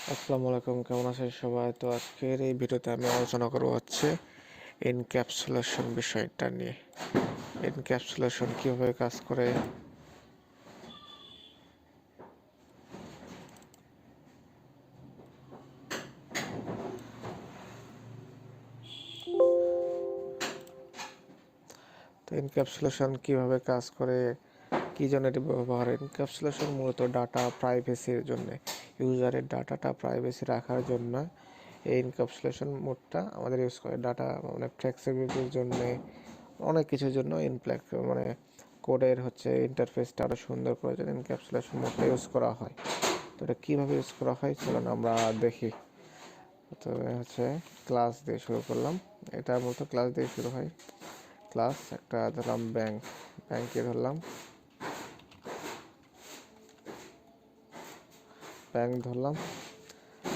আসসালামু আলাইকুম, কেমন আছেন সবাই? তো আজকের এই ভিডিওতে আমি আলোচনা করব হচ্ছে এনক্যাপসুলেশন বিষয়টা নিয়ে। এনক্যাপসুলেশন কীভাবে কাজ করে, তো এনক্যাপসুলেশন কীভাবে কাজ করে, কী জন্য এটি ব্যবহার। এনক্যাপসুলেশন মূলত ডাটা প্রাইভেসির জন্য, ইউজারের ডাটাটা প্রাইভেসি রাখার জন্য এই এনক্যাপসুলেশন মোডটা আমাদের ইউজ করে। ডাটা মানে ফ্লেক্সিবিলিটির জন্যে, অনেক কিছুর জন্য মানে কোডের হচ্ছে ইন্টারফেসটা আরও সুন্দর করার জন্য এনক্যাপসুলেশন মোডটা ইউজ করা হয়। তো এটা কীভাবে ইউজ করা হয় চলুন আমরা দেখি। তো হচ্ছে ক্লাস দিয়ে শুরু করলাম। এটা মূলত ক্লাস দিয়ে শুরু হয়। ক্লাস একটা ধরলাম ব্যাংকে ধরলাম,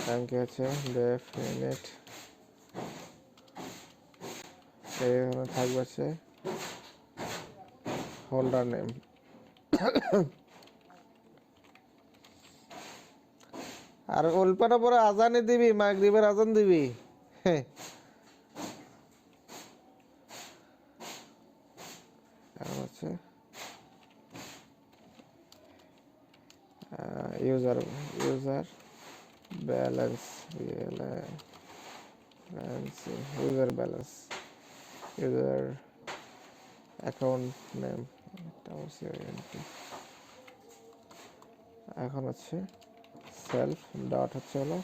ব্যাংকে হচ্ছে ডেফিনিট এখানে থাকবে হচ্ছে হোল্ডার নেম। আর অল্পটা পরে আজানে দিবি, মাগরিবের আজান দিবি। হ্যাঁ, এখন হচ্ছে user balance, user balance, user account name. এখন হচ্ছে সেলফ ডট হচ্ছে হলো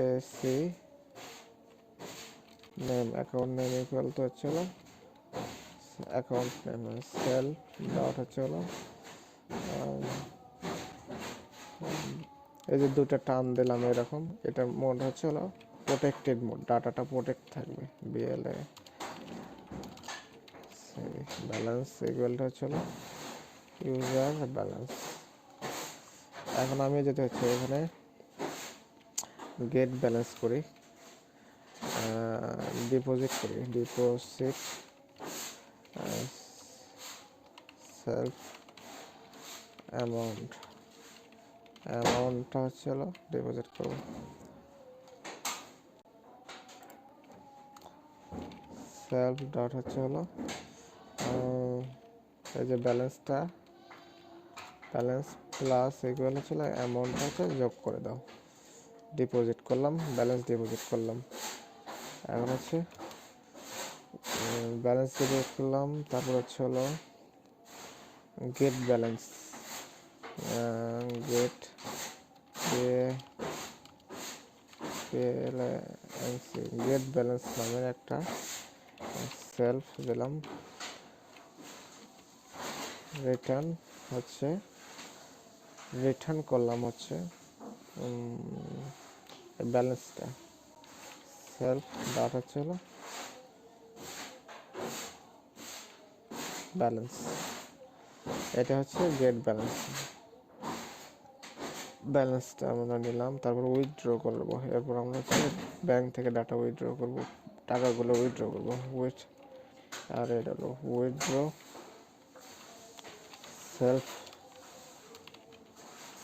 AC name, account name equal to হচ্ছে হলো অ্যাকাউন্ট নেম। সেলফ ডট হচ্ছে হলো এই যে দুটো টার্ম দিলাম এরকম, এটা মোড হচ্ছে হলো প্রোটেক্টেড মোড, ডাটাটা প্রোটেক্ট থাকবে। বিএলএ ব্যালেন্স ইকুয়ালটা হচ্ছে হলো ইউজার ব্যালেন্স। এখন আমি যেতে হচ্ছে এখানে গেট ব্যালেন্স করি, ডিপোজিট সেলফ অ্যামাউন্টটা হচ্ছে হলো ডিপোজিট করবো। সেলফ ডট হচ্ছে হলো এই যে ব্যালেন্স প্লাস ইকুয়াল হচ্ছে অ্যামাউন্টটা হচ্ছে যোগ করে দাও। ডিপোজিট করলাম, ব্যালেন্স ডিপোজিট করলাম। এখন হচ্ছে ব্যালেন্স ডিপোজিট করলাম, তারপর হচ্ছে হলো get balance, get get balance নামের একটা সেলফ দিলাম। রিটার্ন করলাম হচ্ছে ব্যালেন্সটা। সেলফ ডট হচ্ছে হলো ব্যালেন্স, এটা হচ্ছে গেট ব্যালেন্সটা আমরা নিলাম। তারপর উইথড্র করবো, এরপর আমরা হচ্ছে ব্যাংক থেকে ডাটা উইথড্র করবো, টাকাগুলো উইথড্র করবো। আর এটা হলো উইথড্র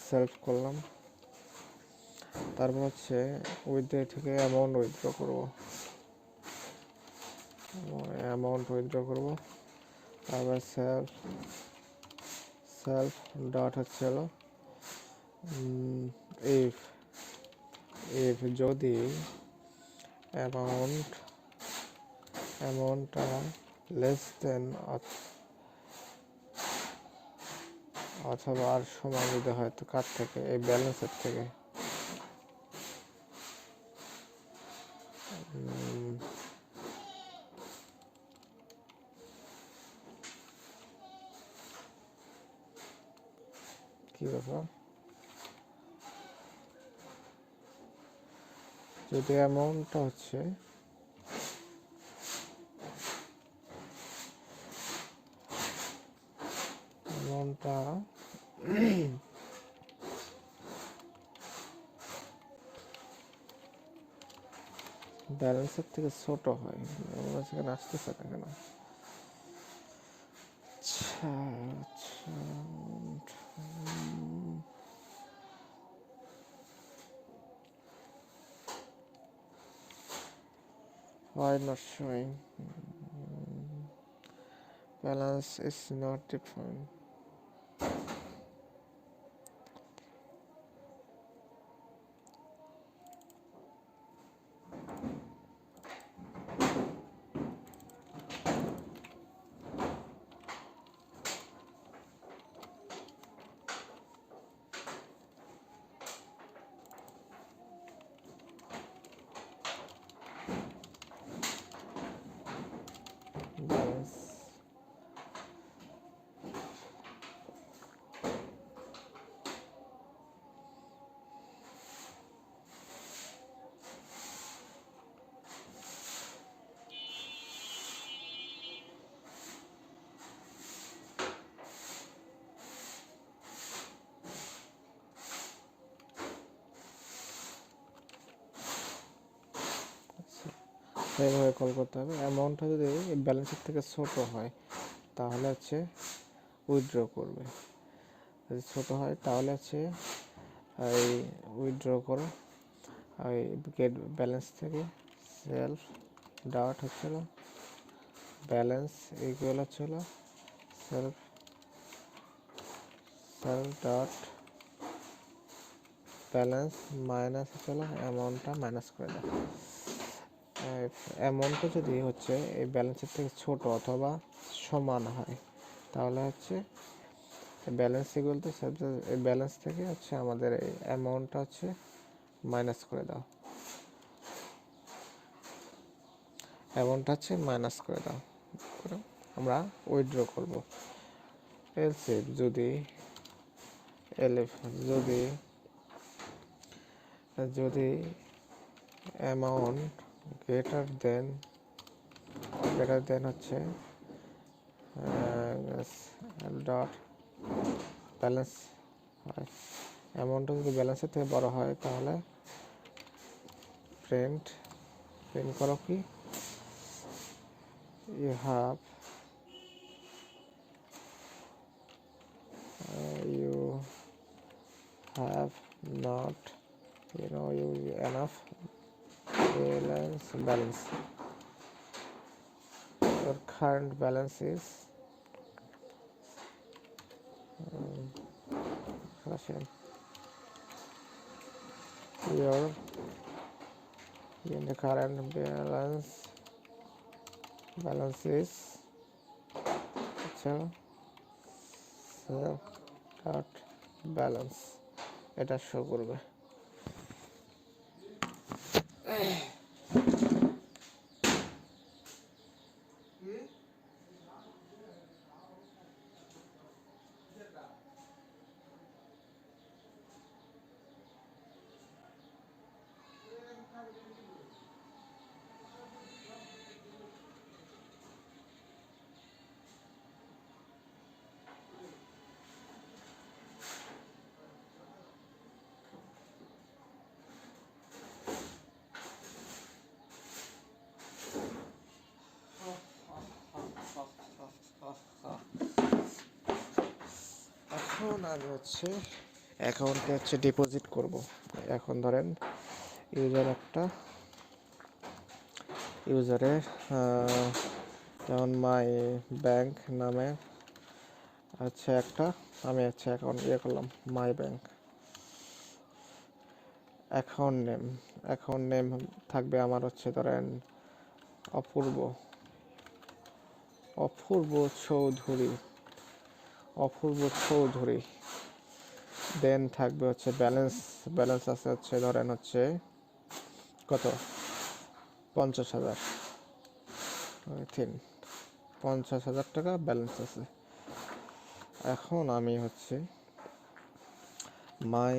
সেলফ করলাম। তারপর হচ্ছে উইথড্র থেকে অ্যামাউন্ট উইথড্র করবো। তারপর সেলফ ডট হচ্ছে হলো ইফ যদি অ্যামাউন্টটা লেস দেন অথবা আর সমান যদি হয়, তো কার থেকে? এই ব্যালেন্সের থেকে। কি ব্যাপার? যদি অ্যামাউন্টটা হচ্ছে ব্যালেন্সের থেকে ছোট হয়, সেখানে আসতেছে না কেন? আচ্ছা, why not showing? Balance is not defined. Balance. এইভাবে কল করতে হবে। অ্যামাউন্টটা যদি ব্যালেন্সের থেকে ছোট হয় তাহলে হচ্ছে উইথড্র করবে, যদি ছোট হয় তাহলে হচ্ছে এই উইথড্র করো ওই গেট ব্যালেন্স থেকে সেলফ ডট হচ্ছিল ব্যালেন্স ইকুয়াল হচ্ছিল self self dot balance minus হচ্ছিল অ্যামাউন্টটা মাইনাস করে দাও। অ্যামাউন্টটা যদি হচ্ছে এই ব্যালেন্সের থেকে ছোট অথবা সমান হয় তাহলে হচ্ছে ব্যালেন্স ইকুয়াল টু এই ব্যালেন্স থেকে হচ্ছে আমাদের এই অ্যামাউন্টটা হচ্ছে মাইনাস করে দাও, অ্যামাউন্টটা হচ্ছে মাইনাস করে দাও করে আমরা উইথড্র করব। এলস ইফ যদি যদি যদি অ্যামাউন্ট গ্রেটার দেন হচ্ছে ডট ব্যালেন্স হয়, অ্যামাউন্টটা যদি ব্যালেন্সের থেকে বড় হয় তাহলে প্রিন্ট করো কি you have not you enough balance your current balance is your the current balance is dot balance এটা শো করবে। এখন আমি হচ্ছে অ্যাকাউন্টে হচ্ছে ডিপোজিট করব। এখন ধরেন ইউজারের যেমন মাই ব্যাংক নামে হচ্ছে একটা আমি হচ্ছে অ্যাকাউন্ট করলাম মাই ব্যাংক। অ্যাকাউন্ট নেম থাকবে আমার হচ্ছে ধরেন অপূর্ব চৌধুরী। দেন থাকবে হচ্ছে ব্যালেন্স আছে হচ্ছে ধরেন হচ্ছে কত 50,000, 50,000 টাকা ব্যালেন্স আছে। এখন আমি হচ্ছে মাই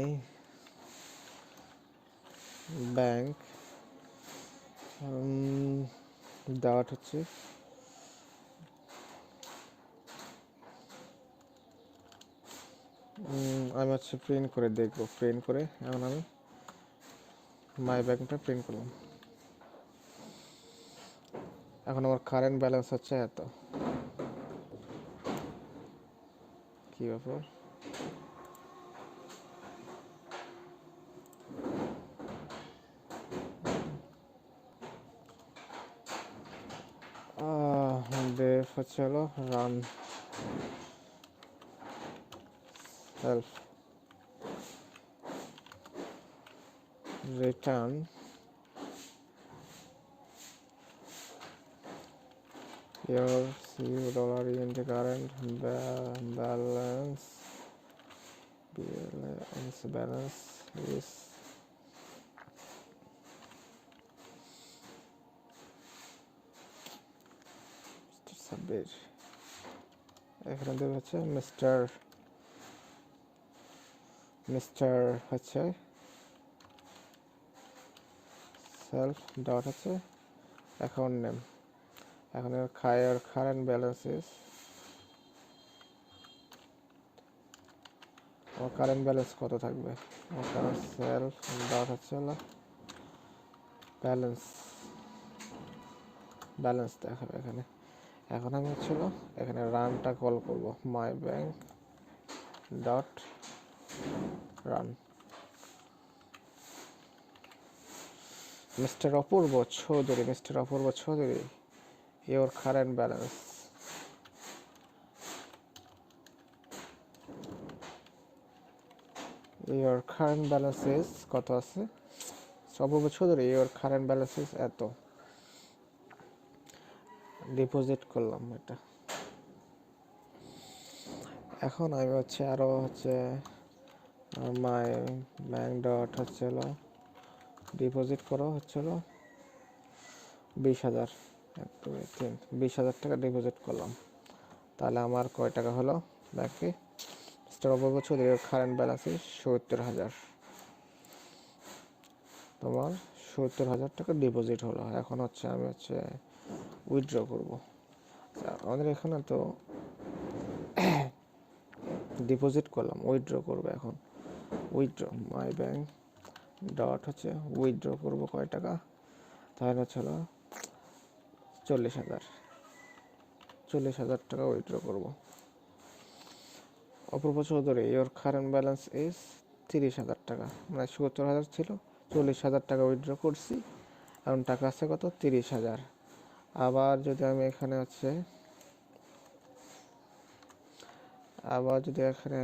ব্যাংক ডট হচ্ছে আমি হচ্ছে প্রিন্ট করে দেখবো, প্রিন্ট করে এখন আমি মাই ব্যাংকটা প্রিন্ট করলাম। এখন আমার কারেন্ট ব্যালেন্স হচ্ছে এত। কি ব্যাপার def হচ্ছে হলো run self return your $C in the current balance balance is Sabbir. এখানে দেবে হচ্ছে মিস্টার হচ্ছে সেলফ ডট হচ্ছে অ্যাকাউন্ট নেম। এখন খায়ের কারেন্ট ব্যালেন্স ইস, আমার কারেন্ট ব্যালেন্স কত থাকবে, আমার কারেন্ট সেলফ ডট হচ্ছে হলো ব্যালেন্স দেখাবে এখানে। এখন আমি হচ্ছিল এখানে রানটা কল করব, my bank dot run. Mister Apurba Chowdhury your current balance is কত আছে, Apurba Chowdhury your current balance is এত, ডিপোজিট করলাম এটা। এখন আমি হচ্ছে আরো হচ্ছে মাই ব্যাংক ডট হচ্ছে হলো ডিপোজিট করো হচ্ছে হলো 20,000, 1 2 3 20,000 টাকা ডিপোজিট করলাম। তাহলে আমার কয় টাকা হলো ব্যাংকে, mister Apurba Chowdhury current balance 70,000, তোমার 70,000 টাকা ডিপোজিট হলো। এখন হচ্ছে আমি হচ্ছে উইথড্র করব। আমাদের এখানে তো ডিপোজিট করলাম, উইথড্র করবো। এখন উইথড্র মাই ব্যাংক ডট হচ্ছে উইথড্র করব কয় টাকা, তাহলে হচ্ছে হলো 40,000 টাকা উইথড্র করব। Apurba Chowdhury your current balance is 30,000 টাকা, মানে 70,000 ছিল, 40,000 টাকা উইথড্র করছি, এখন টাকা আছে কত 30,000। আবার যদি আমি এখানে হচ্ছে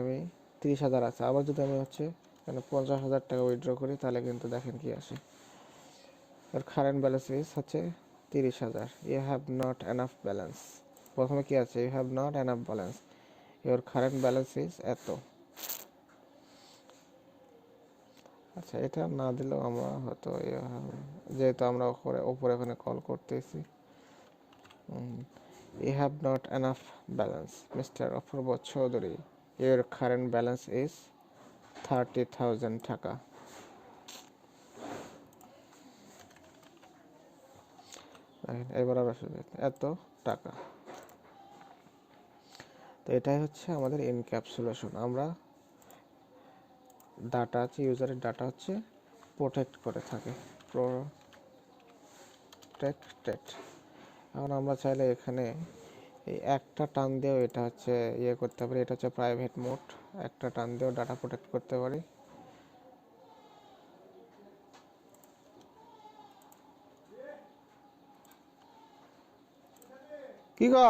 আমি 30,000 আছে, আবার যদি আমি হচ্ছে এখানে 50,000 টাকা উইথড্র করি, তাহলে কিন্তু দেখেন কি আসে, এর কারেন্ট ব্যালেন্স ইজ হচ্ছে 30,000। You have not enough balance, প্রথমে কি আছে, you have not enough balance, your current balance is এত। আচ্ছা, এটা না দিলেও আমরা হয়তো যেহেতু আমরা ওপরে এখানে কল করতেছি, you have not enough balance mister Apurba Chowdhury, your current balance is 30,000 টাকা। এবার আবার এত টাকা। তো এটাই হচ্ছে আমাদের এনক্যাপসুলেশন। আমরা ডাটা আছে, ইউজারের ডাটা হচ্ছে প্রোটেক্ট করে থাকে, প্রোটেক্টেড। এখন আমরা চাইলে এখানে এই একটা টান দিয়েও এটা হচ্ছে করতে পারি, এটা হচ্ছে প্রাইভেট মোড, একটা টান দিয়েও ডাটা প্রোটেক্ট করতে পারি। কি গো